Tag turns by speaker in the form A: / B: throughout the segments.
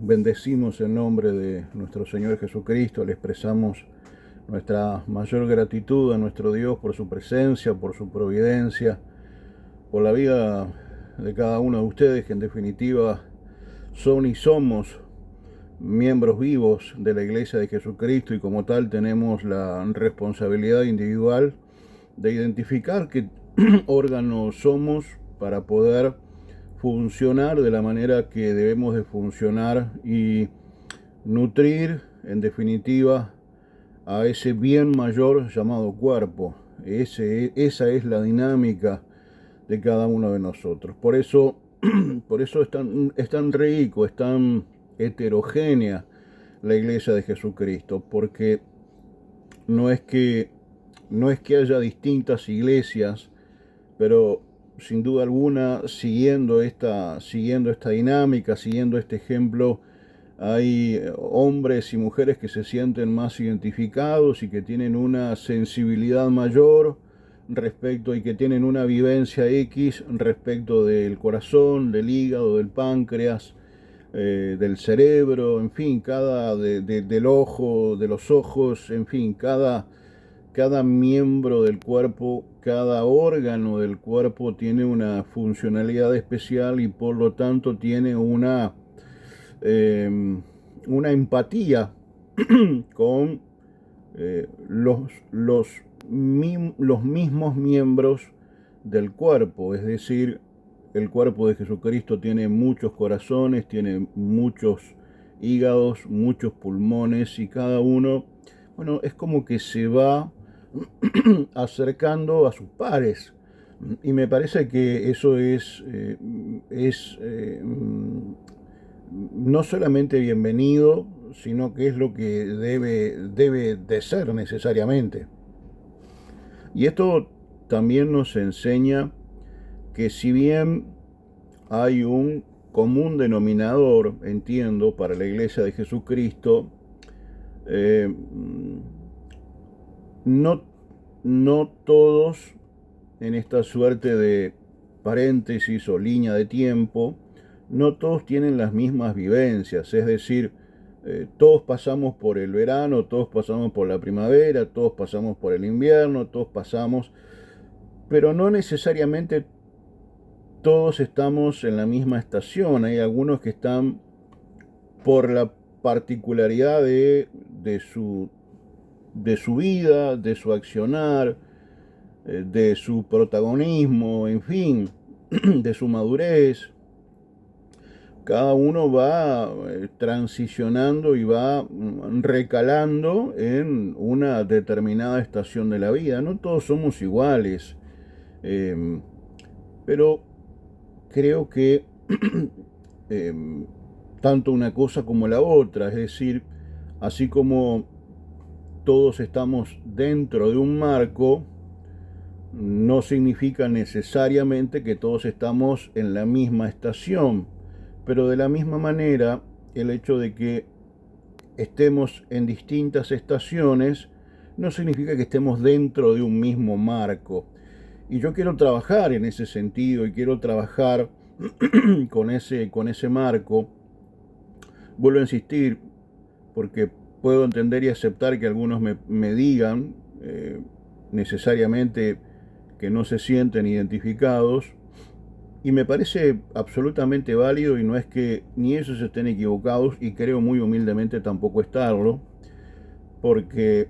A: bendecimos el nombre de nuestro Señor Jesucristo, le expresamos nuestra mayor gratitud a nuestro Dios por su presencia, por su providencia, por la vida de cada uno de ustedes, que en definitiva son y somos miembros vivos de la Iglesia de Jesucristo, y como tal tenemos la responsabilidad individual de identificar qué órganos somos para poder funcionar de la manera que debemos de funcionar y nutrir en definitiva a ese bien mayor llamado cuerpo. Esa es la dinámica de cada uno de nosotros. Por eso es tan rico, es tan heterogénea la Iglesia de Jesucristo, porque no es que, no es que haya distintas iglesias, pero sin duda alguna, siguiendo esta dinámica, siguiendo este ejemplo, hay hombres y mujeres que se sienten más identificados y que tienen una sensibilidad mayor respecto, y que tienen una vivencia X respecto del corazón, del hígado, del páncreas, del cerebro, en fin, del ojo, de los ojos, en fin, cada miembro del cuerpo, cada órgano del cuerpo tiene una funcionalidad especial, y por lo tanto tiene una empatía con los mismos miembros del cuerpo. Es decir, el cuerpo de Jesucristo tiene muchos corazones, tiene muchos hígados, muchos pulmones, y cada uno, bueno, es como que se va acercando a sus pares. Y me parece que eso es no solamente bienvenido, sino que es lo que debe de ser necesariamente. Y esto también nos enseña que, si bien hay un común denominador, entiendo, para la Iglesia de Jesucristo, eh, no, no todos, en esta suerte de paréntesis o línea de tiempo, no todos tienen las mismas vivencias. Es decir, todos pasamos por el verano, todos pasamos por la primavera, todos pasamos por el invierno, todos pasamos, pero no necesariamente todos estamos en la misma estación. Hay algunos que están, por la particularidad de su vida, de su accionar, de su protagonismo, en fin, de su madurez. Cada uno va transicionando y va recalando en una determinada estación de la vida. No todos somos iguales, eh, pero creo que eh, tanto una cosa como la otra, es decir, así como todos estamos dentro de un marco, no significa necesariamente que todos estamos en la misma estación. Pero de la misma manera, el hecho de que estemos en distintas estaciones no significa que estemos dentro de un mismo marco. Y yo quiero trabajar en ese sentido, y quiero trabajar con ese marco. Vuelvo a insistir, porque puedo entender y aceptar que algunos me digan necesariamente que no se sienten identificados, y me parece absolutamente válido, y no es que ni ellos estén equivocados, y creo muy humildemente tampoco estarlo, porque,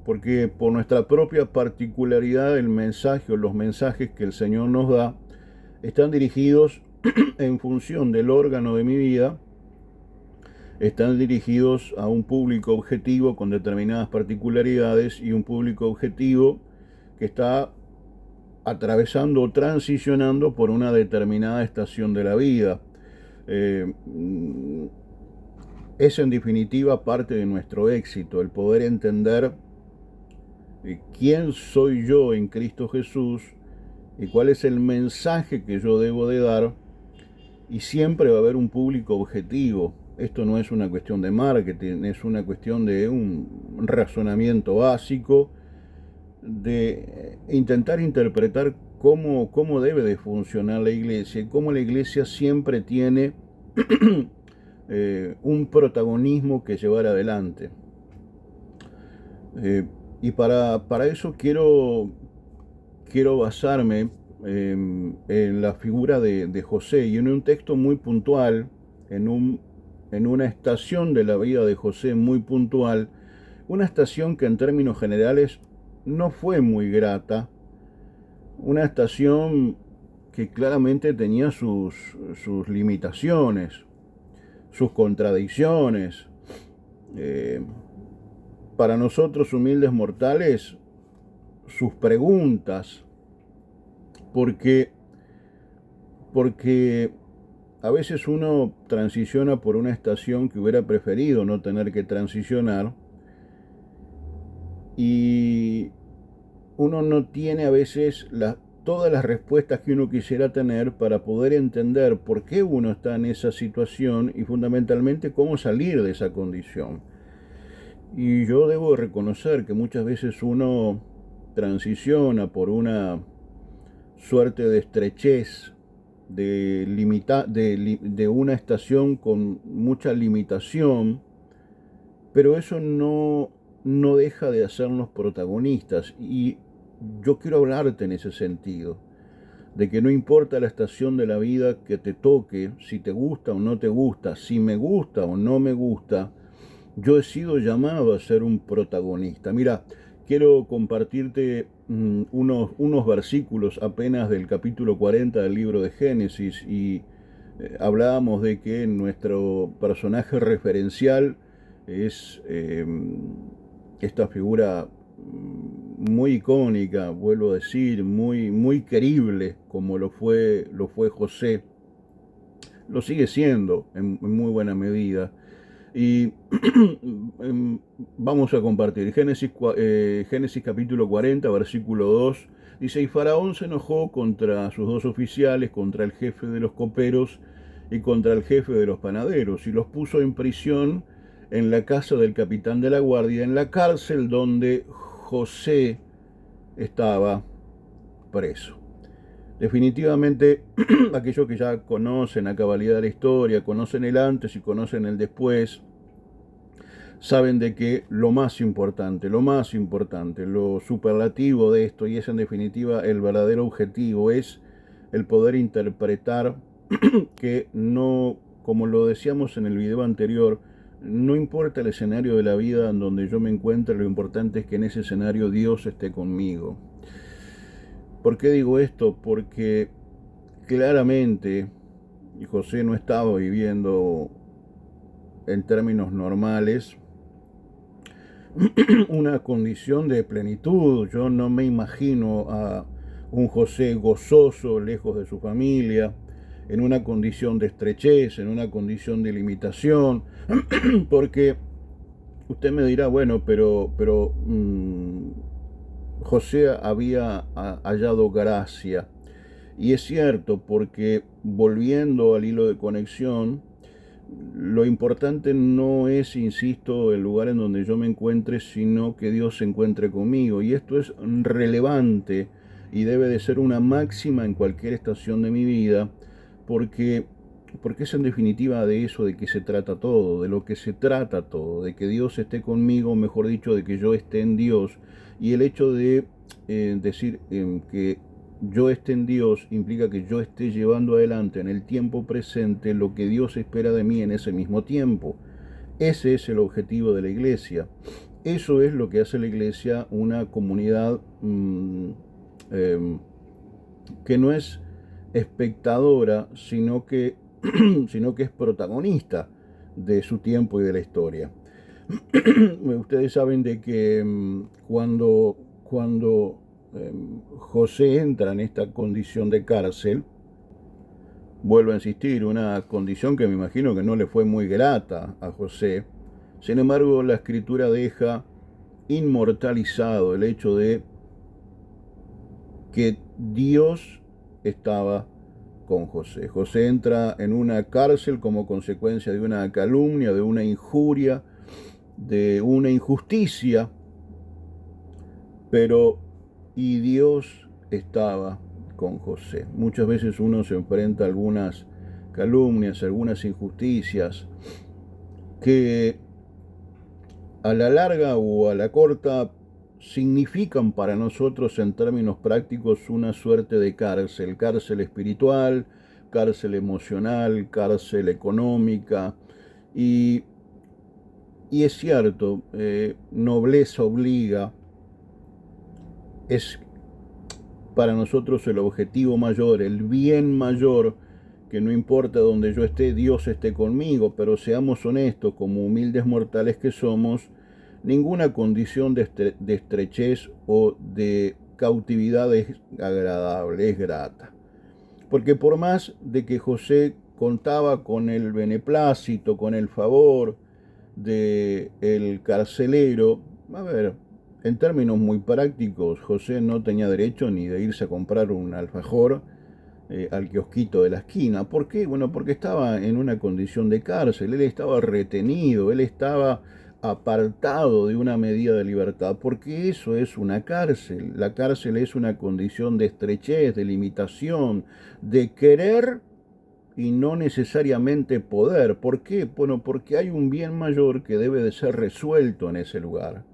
A: porque por nuestra propia particularidad, el mensaje o los mensajes que el Señor nos da están dirigidos en función del órgano de mi vida, están dirigidos a un público objetivo con determinadas particularidades, y un público objetivo que está atravesando o transicionando por una determinada estación de la vida. Eh, es en definitiva parte de nuestro éxito, el poder entender quién soy yo en Cristo Jesús y cuál es el mensaje que yo debo de dar, y siempre va a haber un público objetivo. Esto no es una cuestión de marketing, es una cuestión de un razonamiento básico, de intentar interpretar cómo debe de funcionar la iglesia, y cómo la iglesia siempre tiene un protagonismo que llevar adelante. Y para eso quiero basarme en la figura de José y en un texto muy puntual, en una estación de la vida de José muy puntual, una estación que en términos generales no fue muy grata, una estación que claramente tenía sus limitaciones, sus contradicciones. Eh, para nosotros humildes mortales, sus preguntas, porque, porque a veces uno transiciona por una estación que hubiera preferido no tener que transicionar y uno no tiene a veces todas las respuestas que uno quisiera tener para poder entender por qué uno está en esa situación y fundamentalmente cómo salir de esa condición. Y yo debo reconocer que muchas veces uno transiciona por una suerte de estrechez, de una estación con mucha limitación, pero eso no deja de hacernos protagonistas. Y yo quiero hablarte en ese sentido, de que no importa la estación de la vida que te toque, si te gusta o no te gusta, si me gusta o no me gusta, yo he sido llamado a ser un protagonista. Mira, quiero compartirte unos versículos apenas del capítulo 40 del libro de Génesis y hablábamos de que nuestro personaje referencial es esta figura muy icónica, vuelvo a decir, muy querible, como lo fue José, lo sigue siendo en muy buena medida. Y vamos a compartir Génesis capítulo 40, versículo 2. Dice, y Faraón se enojó contra sus dos oficiales, contra el jefe de los coperos y contra el jefe de los panaderos, y los puso en prisión en la casa del capitán de la guardia, en la cárcel donde José estaba preso. Definitivamente, aquellos que ya conocen a cabalidad la historia, conocen el antes y conocen el después, saben de que lo más importante, lo superlativo de esto, y es en definitiva el verdadero objetivo, es el poder interpretar que no, como lo decíamos en el video anterior, no importa el escenario de la vida en donde yo me encuentre, lo importante es que en ese escenario Dios esté conmigo. ¿Por qué digo esto? Porque claramente José no estaba viviendo en términos normales una condición de plenitud. Yo no me imagino a un José gozoso, lejos de su familia, en una condición de estrechez, en una condición de limitación, porque usted me dirá, bueno, pero José había hallado gracia. Y es cierto, porque volviendo al hilo de conexión, lo importante no es, insisto, el lugar en donde yo me encuentre, sino que Dios se encuentre conmigo. Y esto es relevante y debe de ser una máxima en cualquier estación de mi vida, porque, porque es en definitiva de eso de que se trata todo, de lo que se trata todo, de que Dios esté conmigo, mejor dicho, de que yo esté en Dios. Y el hecho de decir que yo esté en Dios implica que yo esté llevando adelante en el tiempo presente lo que Dios espera de mí en ese mismo tiempo. Ese es el objetivo de la iglesia. Eso es lo que hace la iglesia una comunidad que no es espectadora, sino que es protagonista de su tiempo y de la historia. Ustedes saben de que cuando José entra en esta condición de cárcel, vuelvo a insistir, una condición que me imagino que no le fue muy grata a José. Sin embargo, la escritura deja inmortalizado el hecho de que Dios estaba con José. José entra en una cárcel como consecuencia de una calumnia, de una injuria, de una injusticia, pero y Dios estaba con José. Muchas veces uno se enfrenta a algunas calumnias, algunas injusticias, que a la larga o a la corta significan para nosotros en términos prácticos una suerte de cárcel, cárcel espiritual, cárcel emocional, cárcel económica, y, y es cierto, nobleza obliga, es para nosotros el objetivo mayor, el bien mayor, que no importa donde yo esté, Dios esté conmigo, pero seamos honestos, como humildes mortales que somos, ninguna condición de estrechez o de cautividad es agradable, es grata. Porque por más de que José contaba con el beneplácito, con el favor del carcelero, a ver, en términos muy prácticos, José no tenía derecho ni de irse a comprar un alfajor al kiosquito de la esquina. ¿Por qué? Bueno, porque estaba en una condición de cárcel, él estaba retenido, él estaba apartado de una medida de libertad, porque eso es una cárcel. La cárcel es una condición de estrechez, de limitación, de querer y no necesariamente poder. ¿Por qué? Bueno, porque hay un bien mayor que debe de ser resuelto en ese lugar.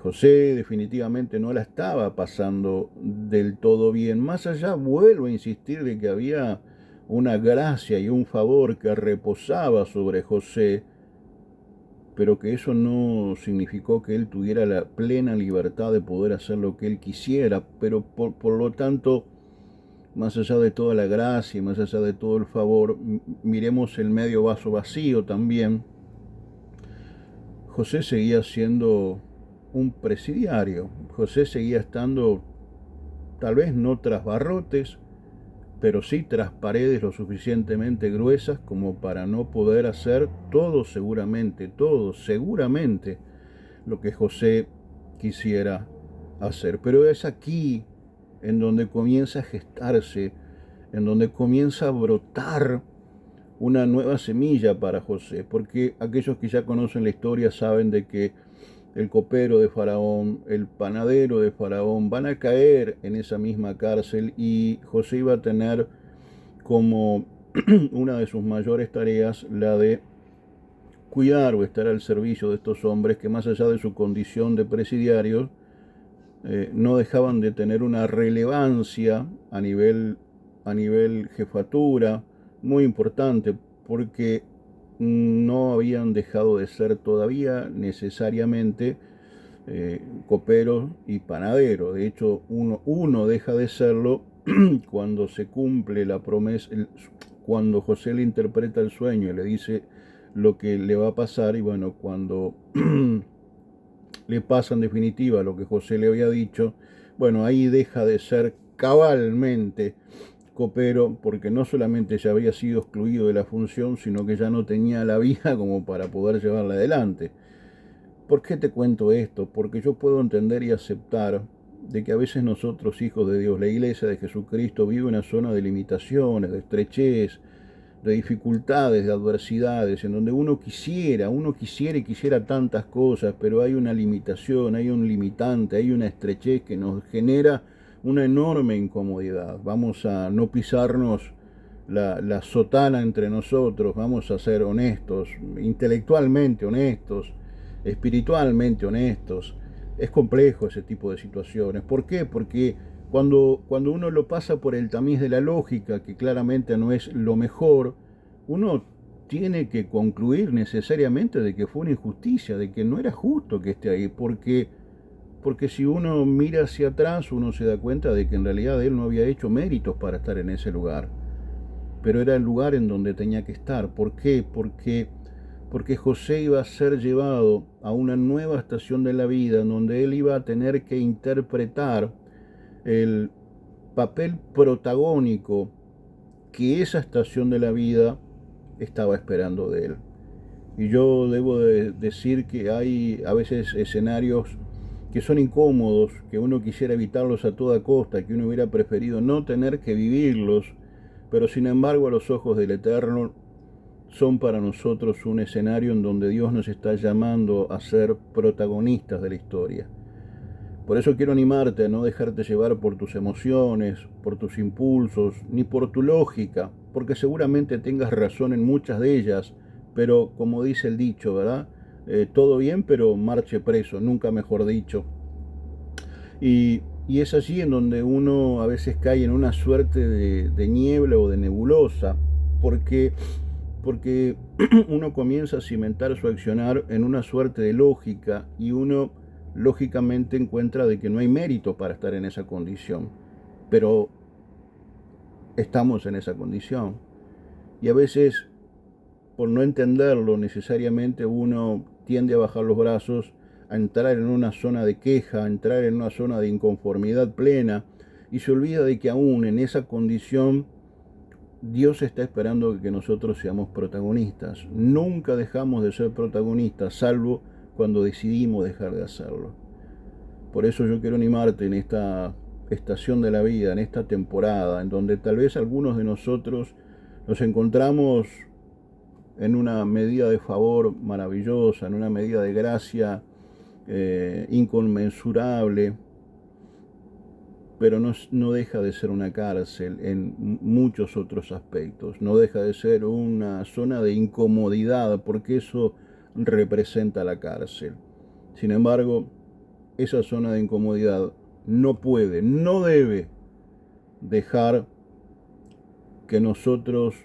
A: José definitivamente no la estaba pasando del todo bien. Más allá, vuelvo a insistir de que había una gracia y un favor que reposaba sobre José, pero que eso no significó que él tuviera la plena libertad de poder hacer lo que él quisiera. Pero por lo tanto, más allá de toda la gracia y más allá de todo el favor, miremos el medio vaso vacío también. José seguía siendo un presidiario. José seguía estando, tal vez no tras barrotes, pero sí tras paredes lo suficientemente gruesas como para no poder hacer todo seguramente lo que José quisiera hacer. Pero es aquí en donde comienza a gestarse, en donde comienza a brotar una nueva semilla para José, porque aquellos que ya conocen la historia saben de que el copero de Faraón, el panadero de Faraón van a caer en esa misma cárcel y José iba a tener como una de sus mayores tareas la de cuidar o estar al servicio de estos hombres que, más allá de su condición de presidiarios, no dejaban de tener una relevancia a nivel jefatura muy importante, porque no habían dejado de ser todavía necesariamente copero y panadero. De hecho, uno deja de serlo cuando se cumple la promesa, cuando José le interpreta el sueño y le dice lo que le va a pasar, y bueno, cuando le pasa en definitiva lo que José le había dicho, bueno, ahí deja de ser cabalmente copero, porque no solamente ya había sido excluido de la función, sino que ya no tenía la vida como para poder llevarla adelante. ¿Por qué te cuento esto? Porque yo puedo entender y aceptar de que a veces nosotros, hijos de Dios, la iglesia de Jesucristo, vive una zona de limitaciones, de estrechez, de dificultades, de adversidades, en donde uno quisiera y quisiera tantas cosas, pero hay una limitación, hay un limitante, hay una estrechez que nos genera una enorme incomodidad. Vamos a no pisarnos la sotana entre nosotros, vamos a ser honestos, intelectualmente honestos, espiritualmente honestos. Es complejo ese tipo de situaciones. ¿Por qué? Porque cuando uno lo pasa por el tamiz de la lógica, que claramente no es lo mejor, uno tiene que concluir necesariamente de que fue una injusticia, de que no era justo que esté ahí, porque si uno mira hacia atrás, uno se da cuenta de que en realidad él no había hecho méritos para estar en ese lugar, pero era el lugar en donde tenía que estar. ¿Por qué? Porque José iba a ser llevado a una nueva estación de la vida, en donde él iba a tener que interpretar el papel protagónico que esa estación de la vida estaba esperando de él. Y yo debo de decir que hay a veces escenarios que son incómodos, que uno quisiera evitarlos a toda costa, que uno hubiera preferido no tener que vivirlos, pero sin embargo a los ojos del Eterno son para nosotros un escenario en donde Dios nos está llamando a ser protagonistas de la historia. Por eso quiero animarte a no dejarte llevar por tus emociones, por tus impulsos, ni por tu lógica, porque seguramente tengas razón en muchas de ellas, pero como dice el dicho, ¿verdad? Todo bien, pero marche preso, nunca mejor dicho. Y es allí en donde uno a veces cae en una suerte de niebla o de nebulosa, porque, porque uno comienza a cimentar su accionar en una suerte de lógica y uno lógicamente encuentra de que no hay mérito para estar en esa condición, pero estamos en esa condición. Y a veces, por no entenderlo necesariamente, uno tiende a bajar los brazos, a entrar en una zona de queja, a entrar en una zona de inconformidad plena, y se olvida de que aún en esa condición Dios está esperando que nosotros seamos protagonistas. Nunca dejamos de ser protagonistas, salvo cuando decidimos dejar de hacerlo. Por eso yo quiero animarte en esta estación de la vida, en esta temporada, en donde tal vez algunos de nosotros nos encontramos en una medida de favor maravillosa, en una medida de gracia inconmensurable, pero no deja de ser una cárcel en muchos otros aspectos, no deja de ser una zona de incomodidad, porque eso representa la cárcel. Sin embargo, esa zona de incomodidad no puede, no debe dejar que nosotros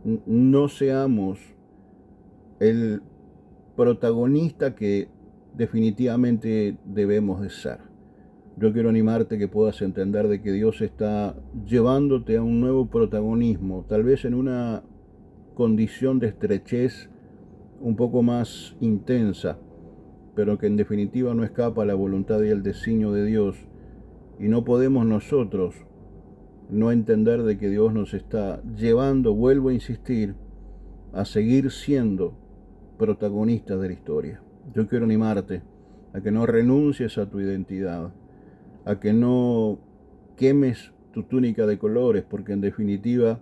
A: no seamos el protagonista que definitivamente debemos de ser. Yo quiero animarte que puedas entender de que Dios está llevándote a un nuevo protagonismo, tal vez en una condición de estrechez un poco más intensa, pero que en definitiva no escapa a la voluntad y el designio de Dios. Y no podemos nosotros no entender de que Dios nos está llevando, vuelvo a insistir, a seguir siendo protagonistas de la historia. Yo quiero animarte a que no renuncies a tu identidad, a que no quemes tu túnica de colores, porque en definitiva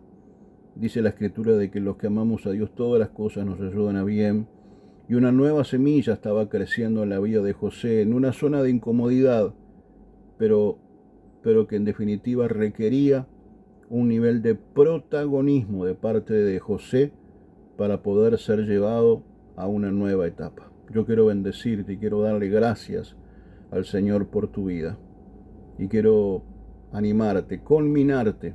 A: dice la Escritura de que los que amamos a Dios todas las cosas nos ayudan a bien, y una nueva semilla estaba creciendo en la vida de José, en una zona de incomodidad, pero que en definitiva requería un nivel de protagonismo de parte de José para poder ser llevado a una nueva etapa. Yo quiero bendecirte y quiero darle gracias al Señor por tu vida. Y quiero animarte, culminarte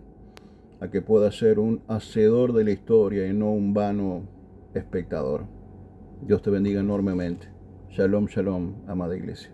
A: a que puedas ser un hacedor de la historia y no un vano espectador. Dios te bendiga enormemente. Shalom, shalom, amada iglesia.